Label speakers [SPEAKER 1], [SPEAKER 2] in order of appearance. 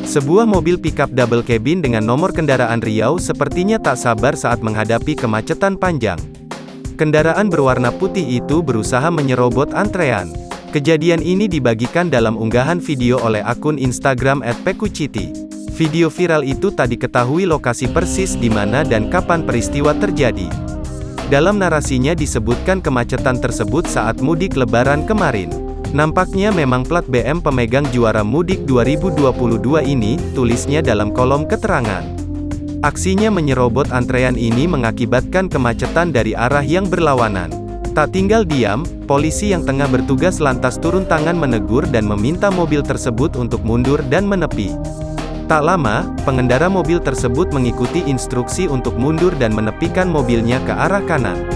[SPEAKER 1] Sebuah mobil pickup double cabin dengan nomor kendaraan Riau sepertinya tak sabar saat menghadapi kemacetan panjang. Kendaraan berwarna putih itu berusaha menyerobot antrean. Kejadian ini dibagikan dalam unggahan video oleh akun Instagram @pekuciti. Video viral itu tak diketahui lokasi persis di mana dan kapan peristiwa terjadi. Dalam narasinya disebutkan kemacetan tersebut saat mudik Lebaran kemarin. Nampaknya memang plat BM pemegang juara mudik 2022 ini, tulisnya dalam kolom keterangan. Aksinya menyerobot antrean ini mengakibatkan kemacetan dari arah yang berlawanan. Tak tinggal diam, polisi yang tengah bertugas lantas turun tangan menegur dan meminta mobil tersebut untuk mundur dan menepi. Tak lama, pengendara mobil tersebut mengikuti instruksi untuk mundur dan menepikan mobilnya ke arah kanan.